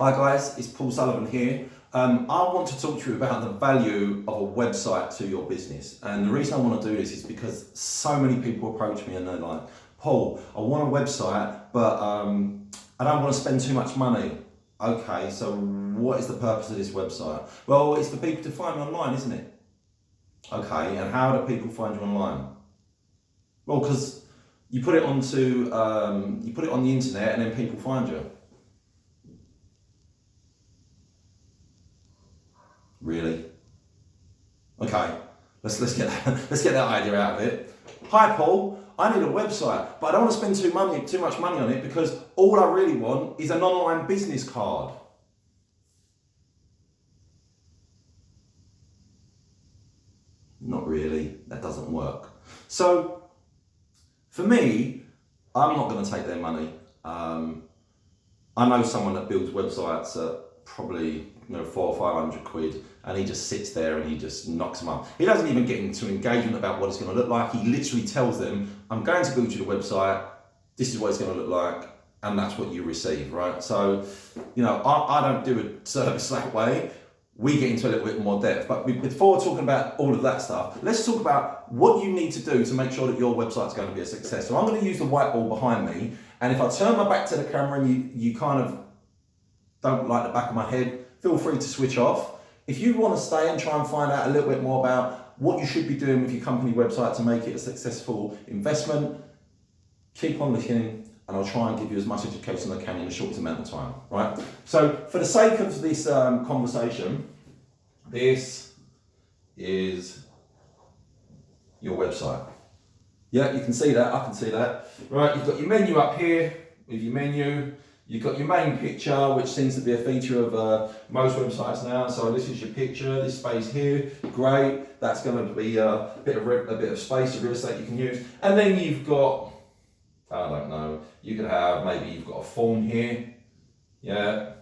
Hi guys, it's Paul Sullivan here. I want to talk to you about the value of a website to your business. And the reason I want to do this is because so many people approach me and they're like, Paul, I want a website, but I don't want to spend too much money. Okay, so what is the purpose of this website? Well, it's for people to find me online, isn't it? Okay, and how do people find you online? Well, because you put it on the internet and then people find you. Really? Okay, let's get that idea out of it. Hi Paul, I need a website, but I don't want to spend too much money on it because all I really want is an online business card. Not really, that doesn't work. So for me, I'm not going to take their money. I know someone that builds websites at probably 400 or 500 quid, and he just sits there and he just knocks them up. He doesn't even get into engagement about what it's going to look like. He literally tells them, I'm going to build you the website, this is what it's going to look like, and that's what you receive, right? So, I don't do a service that way. We get into a little bit more depth, but before talking about all of that stuff, let's talk about what you need to do to make sure that your website's going to be a success. So I'm going to use the whiteboard behind me, and if I turn my back to the camera and you kind of don't like the back of my head, feel free to switch off. If you want to stay and try and find out a little bit more about what you should be doing with your company website to make it a successful investment, keep on listening, and I'll try and give you as much education as I can in the shortest amount of time, right? So for the sake of this conversation, this is your website. Yeah, you can see that, I can see that. Right, you've got your menu up here with your menu. You've got your main picture, which seems to be a feature of most websites now. So this is your picture, this space here, great. That's going to be a bit of space, of real estate you can use. And then you've got, I don't know, you could have, maybe you've got a form here. Yeah.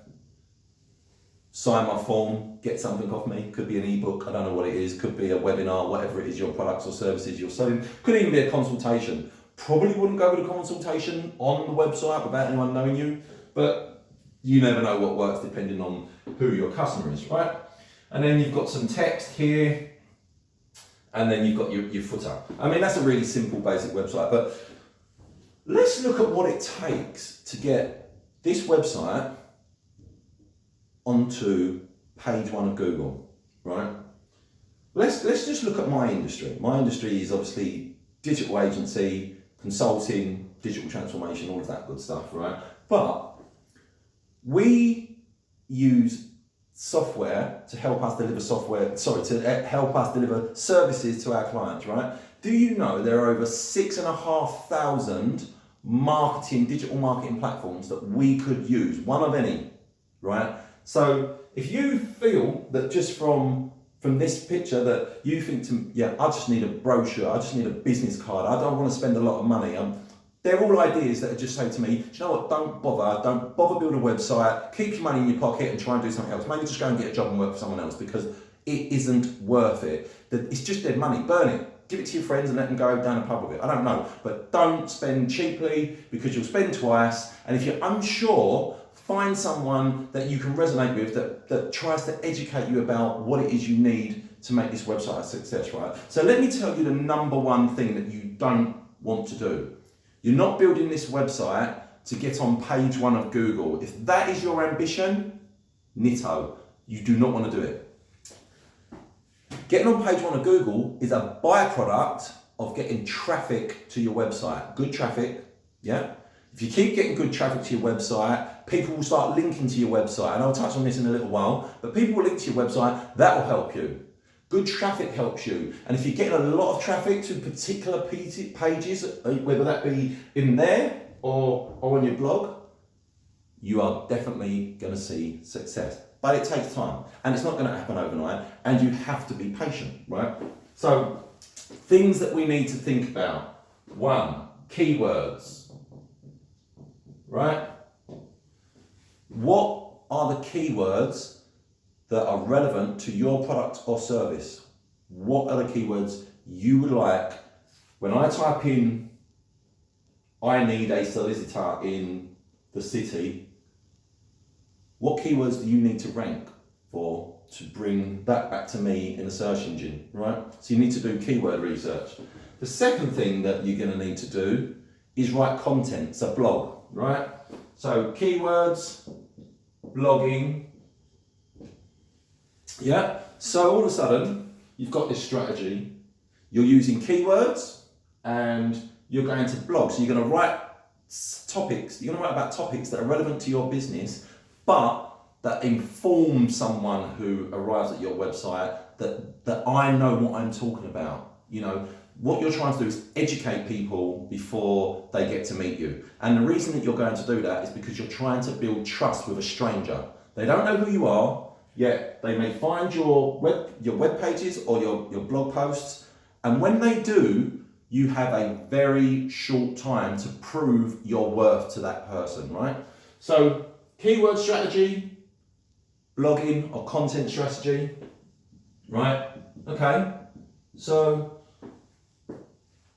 Sign my form, get something off me. Could be an ebook, I don't know what it is. Could be a webinar, whatever it is, your products or services you're selling. Could even be a consultation. Probably wouldn't go with a consultation on the website without anyone knowing you, but you never know what works depending on who your customer is, right? And then you've got some text here, and then you've got your footer. I mean, that's a really simple, basic website, but let's look at what it takes to get this website onto page 1 of Google, right? Let's just look at my industry. My industry is obviously digital agency, consulting, digital transformation, all of that good stuff, right? But we use software to help us deliver help us deliver services to our clients, right? Do you know there are over 6,500 digital marketing platforms that we could use, one of any, right? So if you feel that just from this picture that you think I just need a brochure, I just need a business card, I don't want to spend a lot of money. They're all ideas that just say to me, do you know what, don't bother build a website, keep your money in your pocket and try and do something else. Maybe just go and get a job and work for someone else because it isn't worth it. It's just dead money, burn it. Give it to your friends and let them go down a pub with it. I don't know, but don't spend cheaply because you'll spend twice. And if you're unsure, find someone that you can resonate with that tries to educate you about what it is you need to make this website a success, right? So let me tell you the number one thing that you don't want to do. You're not building this website to get on page 1 of Google. If that is your ambition, nitto, you do not want to do it. Getting on page 1 of Google is a byproduct of getting traffic to your website. Good traffic, yeah? If you keep getting good traffic to your website, people will start linking to your website. And I'll touch on this in a little while, but people will link to your website, that will help you. Good traffic helps you. And if you're getting a lot of traffic to particular pages, whether that be in there or on your blog, you are definitely going to see success. But it takes time and it's not going to happen overnight and you have to be patient, right? So things that we need to think about. 1, keywords, right? What are the keywords that are relevant to your product or service? What are the keywords you would like? When I type in, I need a solicitor in the city, What keywords do you need to rank for to bring that back to me in a search engine, right? So you need to do keyword research. The second thing that you're going to need to do is write content, so blog, right? So keywords, blogging, yeah. So all of a sudden, you've got this strategy. You're using keywords and you're going to blog. So you're going to write topics. You're going to write about topics that are relevant to your business, but that inform someone who arrives at your website that I know what I'm talking about. You know, what you're trying to do is educate people before they get to meet you. And the reason that you're going to do that is because you're trying to build trust with a stranger. They don't know who you are, yet they may find your web pages or your blog posts. And when they do, you have a very short time to prove your worth to that person, right? So keyword strategy, blogging or content strategy, right? Okay, so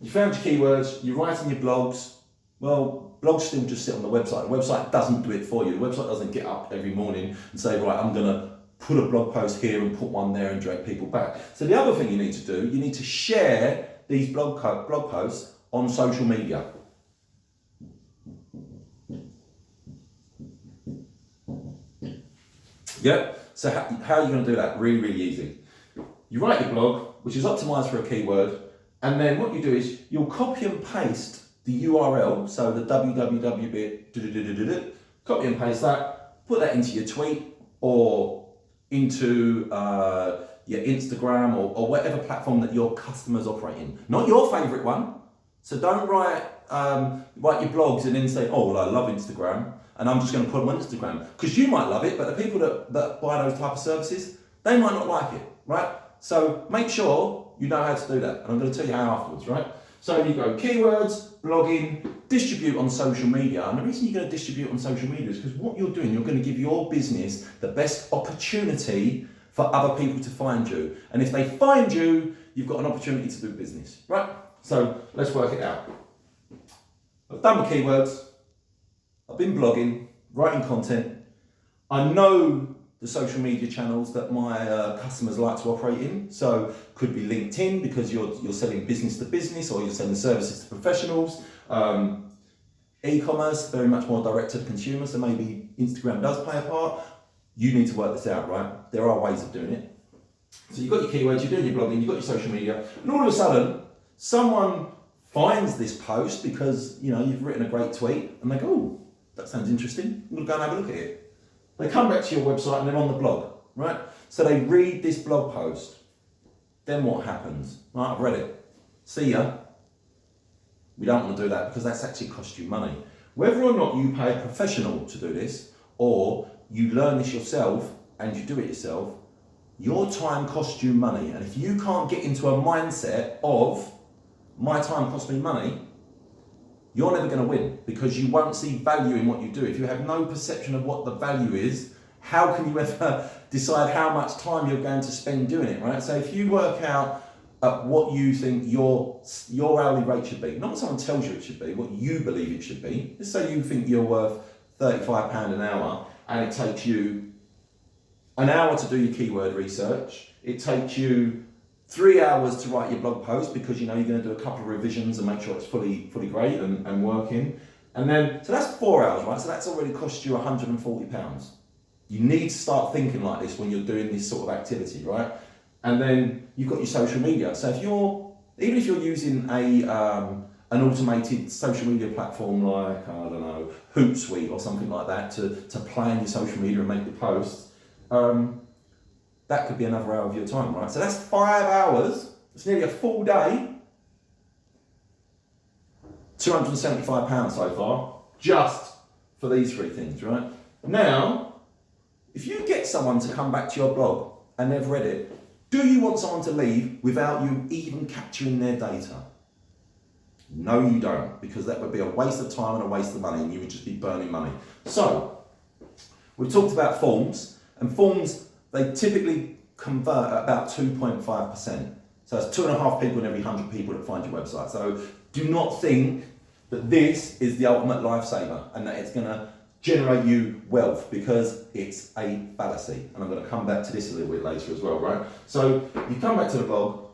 you found your keywords, you're writing your blogs. Well, blogs still just sit on the website. The website doesn't do it for you. The website doesn't get up every morning and say, right, I'm gonna put a blog post here and put one there and drag people back. So the other thing you need to do, you need to share these blog posts on social media. Yep, so how are you going to do that? Really, really easy. You write your blog, which is optimized for a keyword, and then what you do is you'll copy and paste the URL, so the www bit, copy and paste that, put that into your tweet or into your Instagram or whatever platform that your customers operate in. Not your favorite one. So don't write your blogs and then say, oh, well, I love Instagram and I'm just going to put them on Instagram. Because you might love it, but the people that buy those type of services, they might not like it, right? So make sure you know how to do that. And I'm going to tell you how afterwards, right? So you go keywords, blogging, distribute on social media. And the reason you're going to distribute on social media is because what you're doing, you're going to give your business the best opportunity for other people to find you. And if they find you, you've got an opportunity to do business, right? So let's work it out. I've done my keywords. I've been blogging, writing content. I know the social media channels that my customers like to operate in. So could be LinkedIn because you're selling business to business or you're selling services to professionals. E-commerce, very much more direct to the consumer. So maybe Instagram does play a part. You need to work this out, right? There are ways of doing it. So you've got your keywords, you're doing your blogging, you've got your social media, and all of a sudden, someone finds this post because you've written a great tweet, and they go, oh, that sounds interesting. I'm gonna go and have a look at it. They come back to your website and they're on the blog, right? So they read this blog post. Then what happens? Right, I've read it. See ya. We don't want to do that because that's actually cost you money. Whether or not you pay a professional to do this, or you learn this yourself and you do it yourself, your time costs you money. And if you can't get into a mindset of, my time costs me money, you're never going to win because you won't see value in what you do. If you have no perception of what the value is, how can you ever decide how much time you're going to spend doing it, right? So if you work out what you think your hourly rate should be, not what someone tells you it should be, what you believe it should be. Let's say you think you're worth £35 an hour and it takes you an hour to do your keyword research. It takes you 3 hours to write your blog post because you're going to do a couple of revisions and make sure it's fully great and working. And then, so that's 4 hours, right? So that's already cost you £140. You need to start thinking like this when you're doing this sort of activity, right? And then you've got your social media. So even if you're using an automated social media platform like, I don't know, Hootsuite or something like that to plan your social media and make your posts, that could be another hour of your time, right? So that's 5 hours. It's nearly a full day. £275 so far, just for these three things, right? Now, if you get someone to come back to your blog and they've read it, do you want someone to leave without you even capturing their data? No, you don't, because that would be a waste of time and a waste of money, and you would just be burning money. So, we've talked about forms, and forms, they typically convert at about 2.5%. So that's 2.5 people in every 100 people that find your website. So do not think that this is the ultimate lifesaver and that it's going to generate you wealth, because it's a fallacy. And I'm going to come back to this a little bit later as well, right? So you come back to the blog,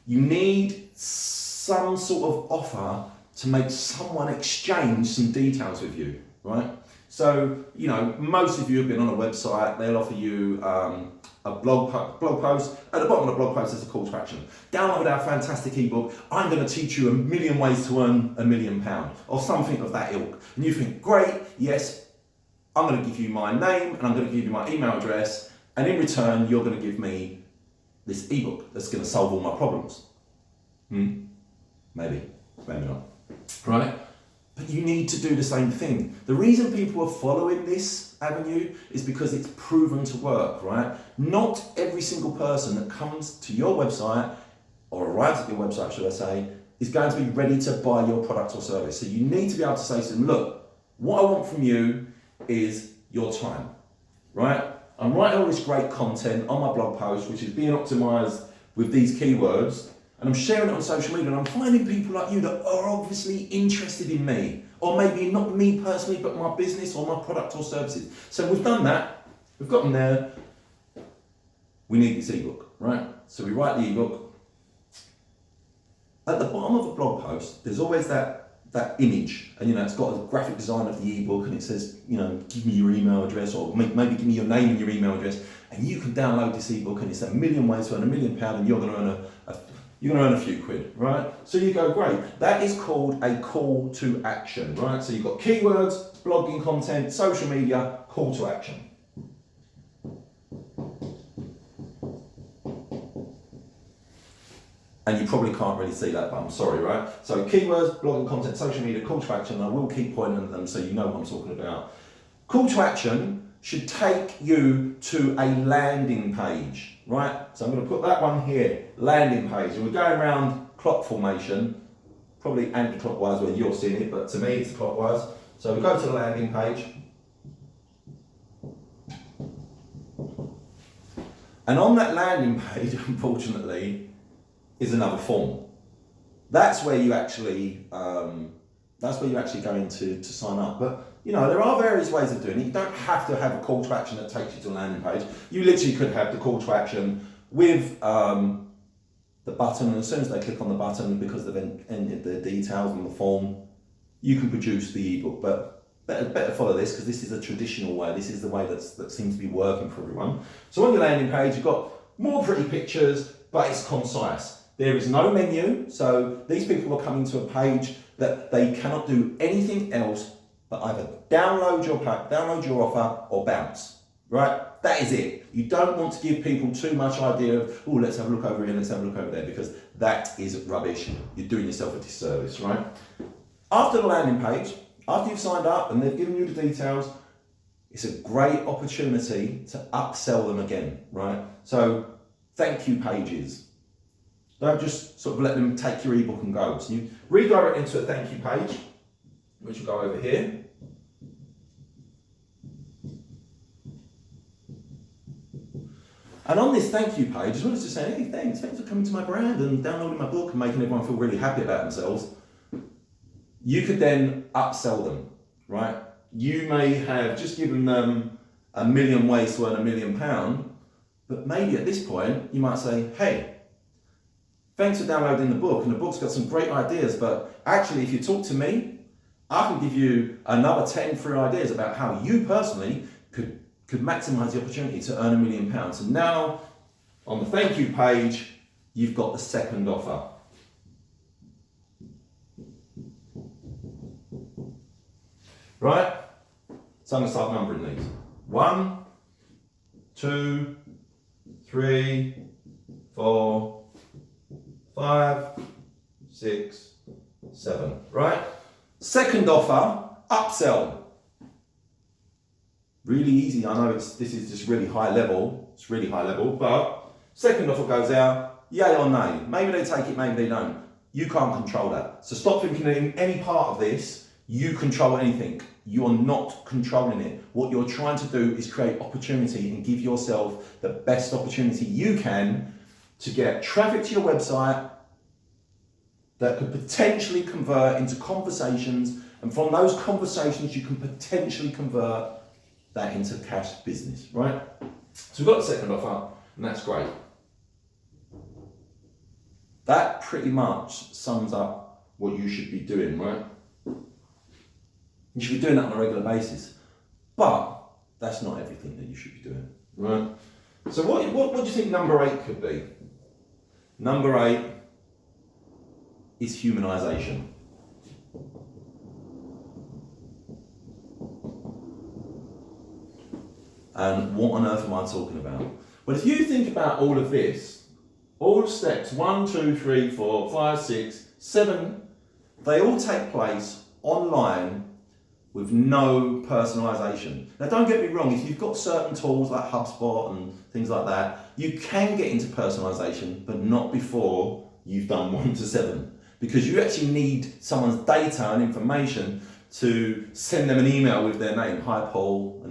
you need some sort of offer to make someone exchange some details with you, right? So, you know, most of you have been on a website, they'll offer you a blog post. At the bottom of the blog post there's a call to action. Download our fantastic ebook, I'm going to teach you 1,000,000 ways to earn £1 million, or something of that ilk. And you think, great, yes, I'm going to give you my name and I'm going to give you my email address, and in return you're going to give me this ebook that's going to solve all my problems. Maybe not. Right? But you need to do the same thing. The reason people are following this avenue is because it's proven to work, right? Not every single person that comes to your website, or arrives at your website, should I say, is going to be ready to buy your product or service. So you need to be able to say to them, look, what I want from you is your time, right? I'm writing all this great content on my blog post, which is being optimized with these keywords, and I'm sharing it on social media, and I'm finding people like you that are obviously interested in me, or maybe not me personally, but my business or my product or services. So we've done that, we've got them there, we need this ebook, right? So we write the ebook. At the bottom of a blog post, there's always that image, and you know, it's got a graphic design of the ebook, and it says, you know, give me your email address, or maybe give me your name and your email address, and you can download this ebook, and it's 1,000,000 ways to earn £1 million, and you're going to earn a few quid, right? So you go, great. That is called a call to action, right? So you've got keywords, blogging content, social media, call to action. And you probably can't really see that, but I'm sorry, right? So keywords, blogging content, social media, call to action. I will keep pointing at them so you know what I'm talking about. Call to action should take you to a landing page, right? So I'm going to put that one here, landing page. And we're going around clock formation, probably anti-clockwise where you're seeing it, but to me it's clockwise. So we go to the landing page. And on that landing page, unfortunately, is another form. That's where you actually go in to sign up. But you know, there are various ways of doing it. You don't have to have a call to action that takes you to a landing page. You literally could have the call to action with the button, and as soon as they click on the button, because they've entered their details on the form, you can produce the ebook. But better follow this, because this is a traditional way. This is the way that seems to be working for everyone. So on your landing page, you've got more pretty pictures, but it's concise. There is no menu, so these people are coming to a page that they cannot do anything else but either download your pack, download your offer, or bounce, right? That is it. You don't want to give people too much idea of, oh, let's have a look over here, let's have a look over there, because that is rubbish. You're doing yourself a disservice, right? After the landing page, after you've signed up and they've given you the details, it's a great opportunity to upsell them again, right? So thank you pages. Don't just sort of let them take your ebook and go. So you redirect into a thank you page, which will go over here. And on this thank you page, as well as just saying, hey, thanks for coming to my brand and downloading my book and making everyone feel really happy about themselves, you could then upsell them, right? You may have just given them 1,000,000 ways to earn £1 million, but maybe at this point you might say, hey, thanks for downloading the book, and the book's got some great ideas, but actually if you talk to me, I can give you another 10 free ideas about how you personally could maximise the opportunity to earn £1 million. And now, on the thank you page, you've got the second offer. Right? So I'm going to start numbering these. 1, 2, 3, 4, 5, 6, 7. Right? Second offer, upsell. Really easy. I know this is just really high level. It's really high level, but second offer goes out, yay or nay. Maybe they take it, maybe they don't. You can't control that. So stop thinking that in any part of this, you control anything. You are not controlling it. What you're trying to do is create opportunity and give yourself the best opportunity you can to get traffic to your website that could potentially convert into conversations And from those conversations, you can potentially convert that into cash business, right? So we've got the second offer, and that's great. That pretty much sums up what you should be doing, right? You should be doing that on a regular basis. But that's not everything that you should be doing, right? So what do you think number 8 could be? Number 8 is humanization. And what on earth am I talking about? Well, if you think about all of this, all the steps, 1, 2, 3, 4, 5, 6, 7, they all take place online with no personalization. Now don't get me wrong, if you've got certain tools like HubSpot and things like that, you can get into personalization, but not before you've done 1 to 7. Because you actually need someone's data and information to send them an email with their name. Hi Paul,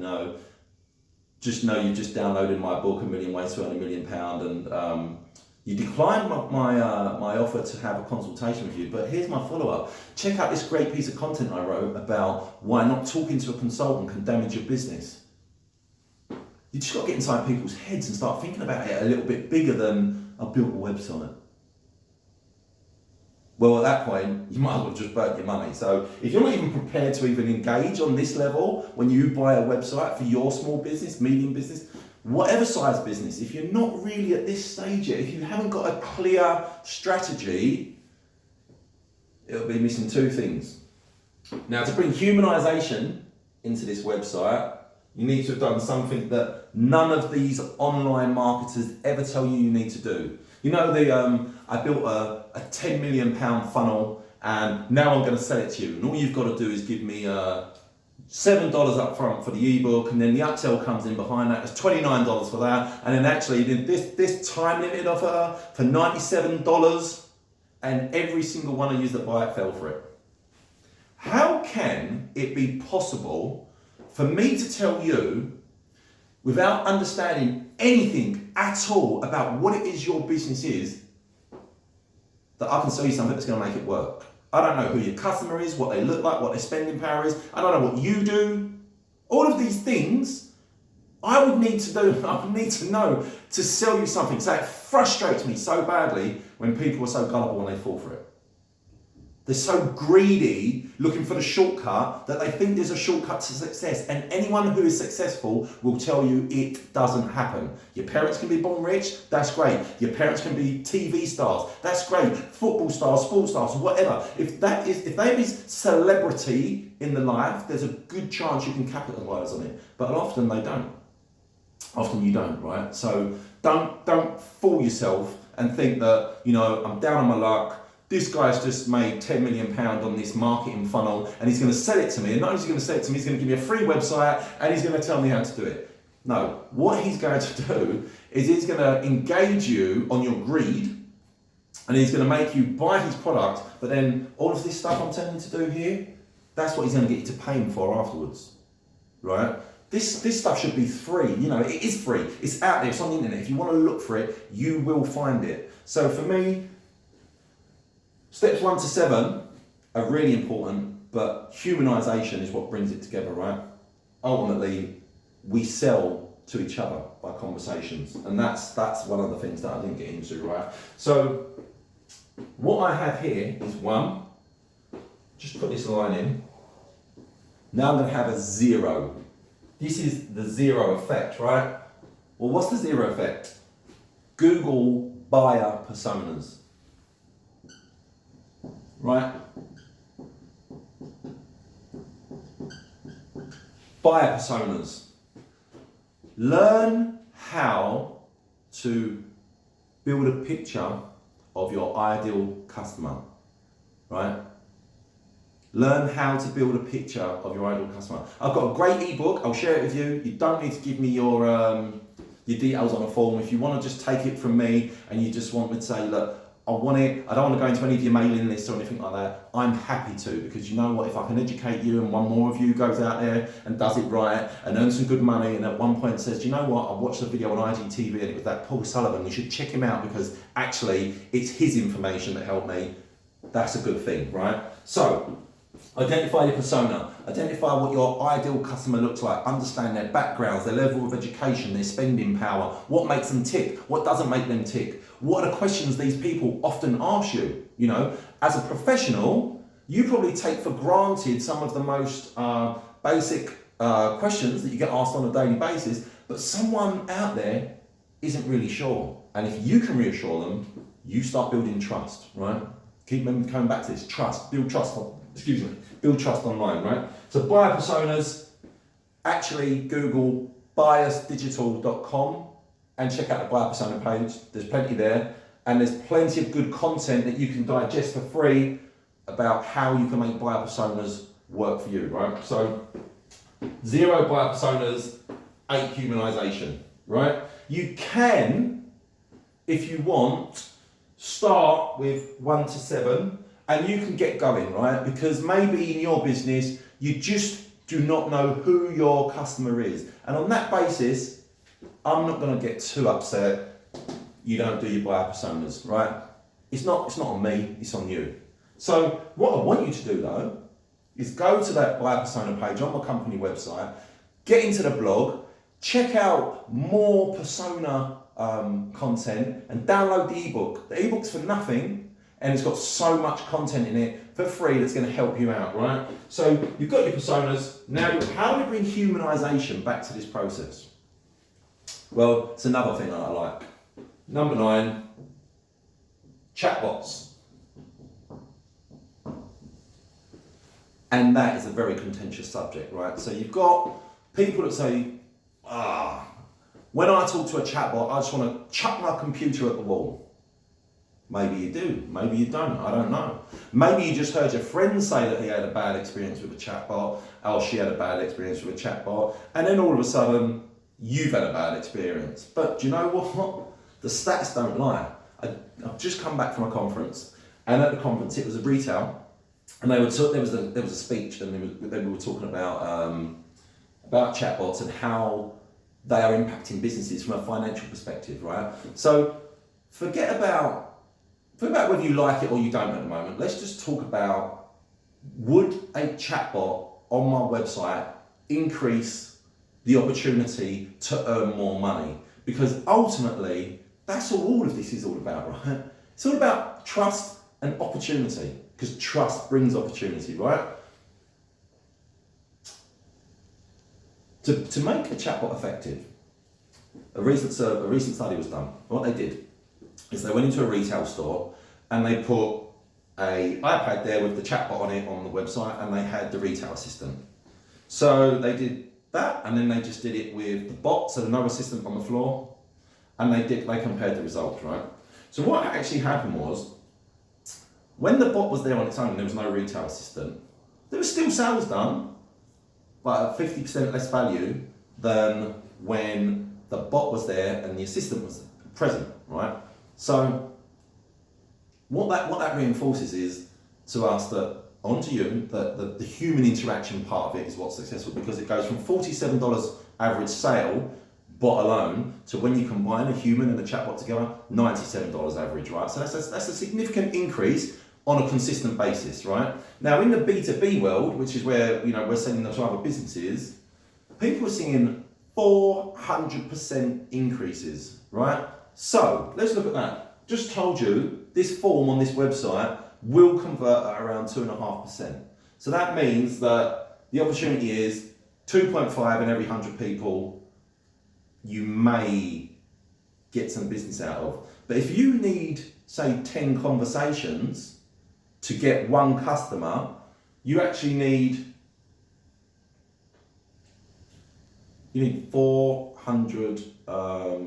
just know you've just downloaded my book, A Million Ways to Earn £1 Million, and you declined my offer to have a consultation with you, but here's my follow-up. Check out this great piece of content I wrote about why not talking to a consultant can damage your business. You just got to get inside people's heads and start thinking about it a little bit bigger than I built a website. Well, at that point, you might as well just burn your money. So if you're not even prepared to even engage on this level when you buy a website for your small business, medium business, whatever size business, if you're not really at this stage yet, if you haven't got a clear strategy, it'll be missing 2 things. Now, to bring humanization into this website, you need to have done something that none of these online marketers ever tell you need to do. You know, I built a £10 million funnel and now I'm going to sell it to you. And all you've got to do is give me $7 up front for the ebook, and then the upsell comes in behind that. It's $29 for that. And then actually this time limited offer for $97, and every single one of you that buy it fell for it. How can it be possible for me to tell you, without understanding anything at all about what it is your business is, that I can sell you something that's going to make it work? I don't know who your customer is, what they look like, what their spending power is. I don't know what you do. All of these things I would need to do, I would need to know to sell you something. So it frustrates me so badly when people are so gullible when they fall for it. They're so greedy, looking for the shortcut, that they think there's a shortcut to success. And anyone who is successful will tell you it doesn't happen. Your parents can be born rich, that's great. Your parents can be TV stars, that's great. Football stars, sports stars, whatever. If there is celebrity in the life, there's a good chance you can capitalize on it. But often they don't. Often you don't, right? So don't fool yourself and think that, I'm down on my luck. This guy's just made £10 million on this marketing funnel and he's going to sell it to me. And not only is he going to sell it to me, he's going to give me a free website and he's going to tell me how to do it. No, what he's going to do is he's going to engage you on your greed and he's going to make you buy his product. But then all of this stuff I'm telling you to do here, that's what he's going to get you to pay him for afterwards, right? This stuff should be free. It is free. It's out there. It's on the internet. If you want to look for it, you will find it. So for me, steps 1 to 7 are really important, but humanization is what brings it together, right? Ultimately, we sell to each other by conversations, and that's one of the things that I didn't get into, right? So what I have here is 1. Just put this line in. Now I'm going to have a 0. This is the 0 effect, right? Well, what's the 0 effect? Google buyer personas. Right? Buyer personas. Learn how to build a picture of your ideal customer, right? Learn how to build a picture of your ideal customer. I've got a great ebook. I'll share it with you. You don't need to give me your details on a form. If you want to just take it from me and you just want me to say, look, I want it, I don't want to go into any of your mailing lists or anything like that, I'm happy to, because you know what, if I can educate you and one more of you goes out there and does it right and earns some good money and at one point says, you know what, I watched a video on IGTV and it was that Paul Sullivan, you should check him out because actually it's his information that helped me, that's a good thing, right? So, Identify your persona. Identify what your ideal customer looks like. Understand their backgrounds, their level of education, their spending power, what makes them tick, what doesn't make them tick. What are the questions these people often ask you? You know, as a professional, you probably take for granted some of the most basic questions that you get asked on a daily basis, but someone out there isn't really sure. And if you can reassure them, you start building trust, right? Keep coming back to this, trust, build trust, build trust online, right? So buyer personas, actually Google buyersdigital.com and check out the buyer persona page. There's plenty there, and there's plenty of good content that you can digest for free about how you can make buyer personas work for you, right? So 0 buyer personas, 8 humanization, right? You can, if you want, start with 1 to 7 and you can get going, right? Because maybe in your business, you just do not know who your customer is. And on that basis, I'm not gonna get too upset you don't do your buyer personas, right? It's not on me, it's on you. So what I want you to do though, is go to that buyer persona page on my company website, get into the blog, check out more persona content and download the ebook. The ebook's for nothing and it's got so much content in it for free that's going to help you out, right? So you've got your personas. Now, how do we bring humanization back to this process? Well, it's another thing that I like. Number 9, chatbots. And that is a very contentious subject, right? So you've got people that say, when I talk to a chatbot, I just want to chuck my computer at the wall. Maybe you do, maybe you don't, I don't know. Maybe you just heard your friend say that he had a bad experience with a chatbot, or she had a bad experience with a chatbot, and then all of a sudden, you've had a bad experience. But do you know what? The stats don't lie. I've just come back from a conference, and at the conference, it was a retail, and there was a speech, and they were talking about chatbots and how they are impacting businesses from a financial perspective, right? So forget about whether you like it or you don't at the moment. Let's just talk about, would a chatbot on my website increase the opportunity to earn more money? Because ultimately, that's all of this is all about, right? It's all about trust and opportunity, because trust brings opportunity, right? To make a chatbot effective, a recent study was done. What they did is they went into a retail store and they put an iPad there with the chatbot on it on the website, and they had the retail assistant. So they did that, and then they just did it with the bot, so no assistant on the floor, and they compared the results, right? So what actually happened was, when the bot was there on its own and there was no retail assistant, there was still sales done, but at 50% less value than when the bot was there and the assistant was present, right? So what that reinforces is to us that, onto you, that the human interaction part of it is what's successful, because it goes from $47 average sale, bot alone, to when you combine a human and a chatbot together, $97 average, right? So that's a significant increase on a consistent basis, right? Now in the B2B world, which is where we're selling to other businesses, people are seeing 400% increases, right? So let's look at that. Just told you this form on this website will convert at around 2.5%. So that means that the opportunity is 2.5 in every 100 people you may get some business out of. But if you need, say, 10 conversations to get one customer, you actually need 400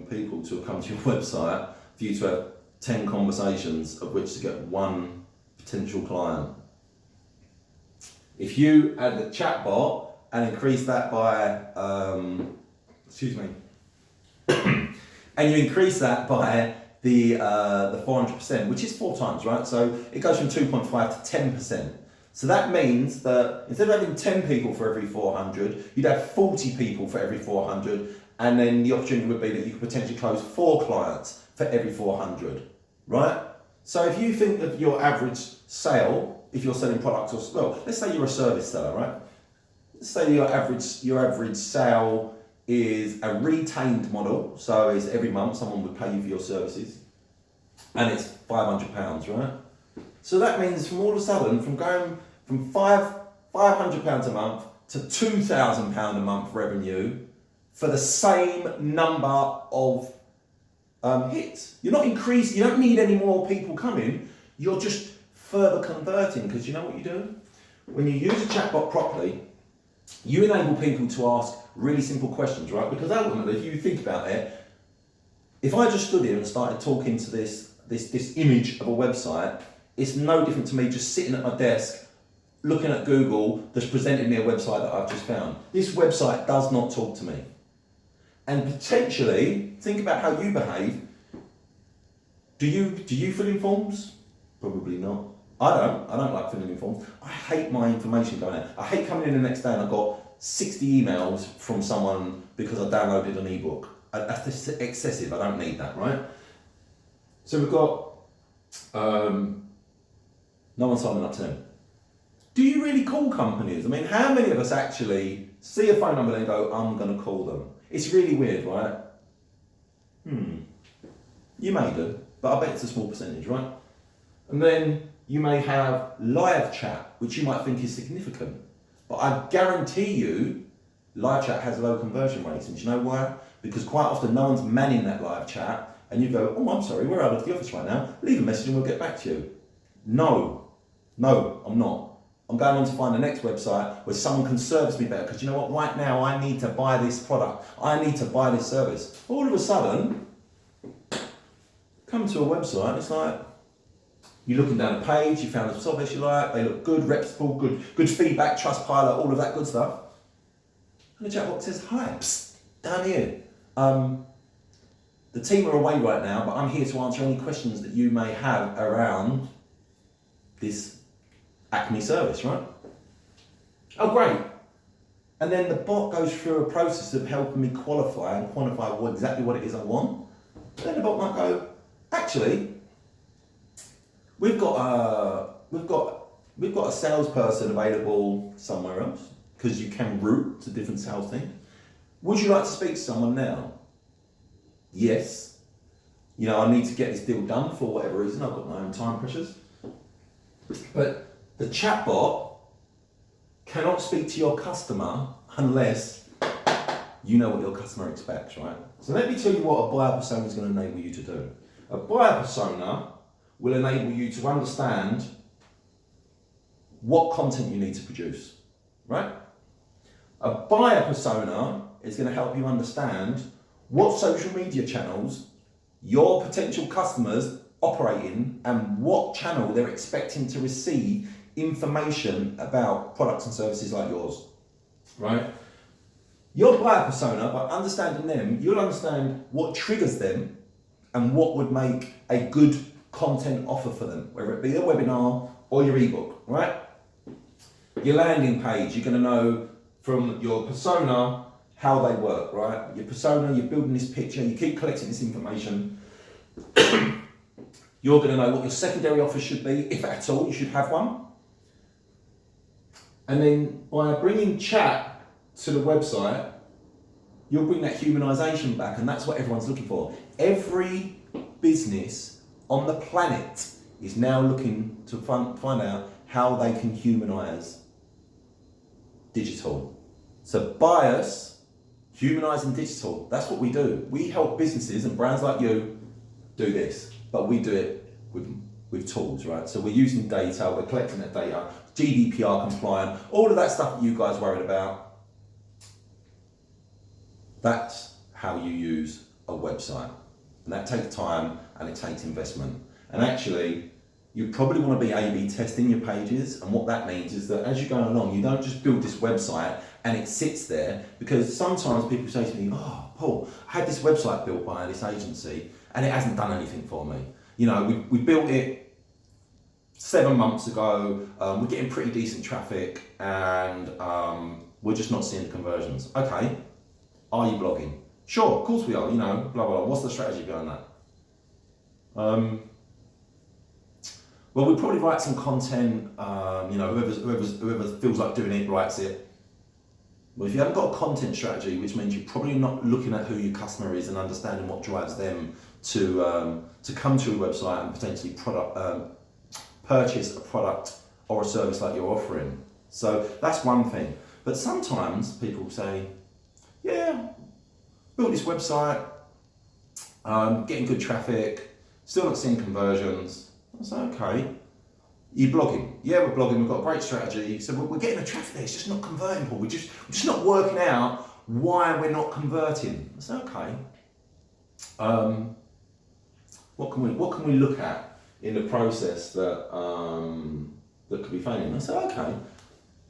people to come to your website for you to have 10 conversations of which to get one potential client. If you add the chatbot and increase that by, and you increase that by the 400%, which is 4 times, right? So it goes from 2.5 to 10%. So that means that instead of having 10 people for every 400, you'd have 40 people for every 400, and then the opportunity would be that you could potentially close 4 clients for every 400, right? So if you think of your average sale if you're selling products or, well, let's say you're a service seller, right? Let's say your average sale is a retained model, so it's every month someone would pay you for your services, and it's £500, right? So that means from all of a sudden, from going from £500 a month to £2,000 a month revenue for the same number of hits. You're not increasing, you don't need any more people coming, you're just further converting, because you know what you do? When you use a chatbot properly, you enable people to ask really simple questions, right? Because ultimately, if you think about it, if I just stood here and started talking to this image of a website, it's no different to me just sitting at my desk, looking at Google that's presented me a website that I've just found. This website does not talk to me. And potentially, think about how you behave. Do you fill in forms? Probably not. I don't like filling in forms. I hate my information going out. I hate coming in the next day and I've got 60 emails from someone because I downloaded an ebook. That's just excessive. I don't need that, right? So we've got no one signing up to them. Do you really call companies? I mean, how many of us actually see a phone number and go, I'm going to call them? It's really weird, right? You may do, but I bet it's a small percentage, right? And then you may have live chat, which you might think is significant. But I guarantee you, live chat has low conversion rates. And do you know why? Because quite often no one's manning that live chat, and you go, oh, I'm sorry, we're out of the office right now. Leave a message and we'll get back to you. No, I'm not. I'm going on to find the next website where someone can service me better, because you know what, right now I need to buy this product, I need to buy this service. All of a sudden, come to a website, it's like, you're looking down a page, you found a service you like, they look good, reputable, good feedback, Trustpilot, all of that good stuff. And the chatbot says, hi, psst, down here. The team are away right now, but I'm here to answer any questions that you may have around this Acme service, right? Oh, great. And then the bot goes through a process of helping me qualify and quantify exactly what it is I want. Then the bot might go, actually, we've got a salesperson available somewhere else, because you can route to different sales teams. Would you like to speak to someone now? Yes. You know, I need to get this deal done for whatever reason. I've got my own time pressures. But the chatbot cannot speak to your customer unless you know what your customer expects, right? So let me tell you what a buyer persona is going to enable you to do. A buyer persona will enable you to understand what content you need to produce, right? A buyer persona is going to help you understand what social media channels your potential customers operate in and what channel they're expecting to receive information about products and services like yours, right? Your buyer persona, by understanding them, you'll understand what triggers them and what would make a good content offer for them, whether it be a webinar or your ebook, right? Your landing page, you're going to know from your persona how they work, right? Your persona, you're building this picture, you keep collecting this information. You're going to know what your secondary offer should be, if at all, you should have one. And then by bringing chat to the website, you'll bring that humanization back, and that's what everyone's looking for. Every business on the planet is now looking to find out how they can humanize digital. So bias, humanizing digital, that's what we do. We help businesses and brands like you do this, but we do it with tools, right? So we're using data, we're collecting that data, GDPR compliant, all of that stuff that you guys worried about. That's how you use a website. And that takes time and it takes investment. And actually, you probably want to be A/B testing your pages, and what that means is that as you're going along, you don't just build this website and it sits there, because sometimes people say to me, oh, Paul, I had this website built by this agency and it hasn't done anything for me. You know, we built it 7 months ago, we're getting pretty decent traffic and we're just not seeing the conversions. Okay, are you blogging? Sure, of course we are, you know, blah, blah, blah. What's the strategy behind that? Well, we probably write some content. Whoever feels like doing it writes it. Well, if you haven't got a content strategy, which means you're probably not looking at who your customer is and understanding what drives them to come to your website and potentially purchase a product or a service like you're offering. So that's one thing. But sometimes people say, yeah, built this website, getting good traffic, still not seeing conversions. I say, okay. You're blogging. Yeah, we're blogging. We've got a great strategy. So we're getting the traffic there. It's just not converting, Paul. We're just not working out why we're not converting. I say, okay. What can we look at in the process that could be failing? I say, okay.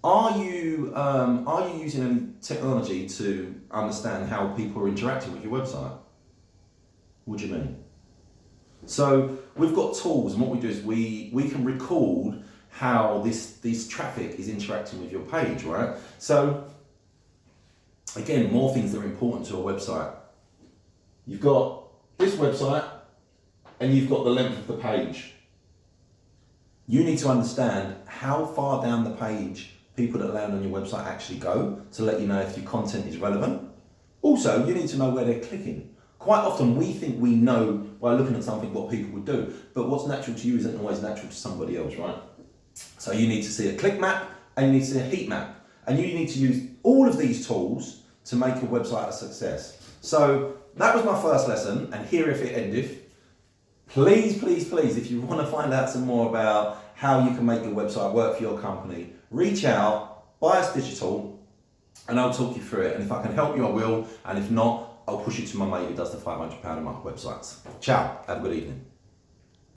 Are you using any technology to understand how people are interacting with your website? What do you mean? So we've got tools, and what we do is we can record how this traffic is interacting with your page, right? So again, more things that are important to a website. You've got this website, and you've got the length of the page. You need to understand how far down the page people that land on your website actually go to let you know if your content is relevant. Also, you need to know where they're clicking. Quite often we think we know by looking at something what people would do, but what's natural to you isn't always natural to somebody else, right? So you need to see a click map and you need to see a heat map. And you need to use all of these tools to make your website a success. So that was my first lesson, and here if it endeth. Please, please, please, if you want to find out some more about how you can make your website work for your company, reach out, buy us digital, and I'll talk you through it. And if I can help you, I will. And if not, I'll push you to my mate who does the £500 a month websites. Ciao. Have a good evening.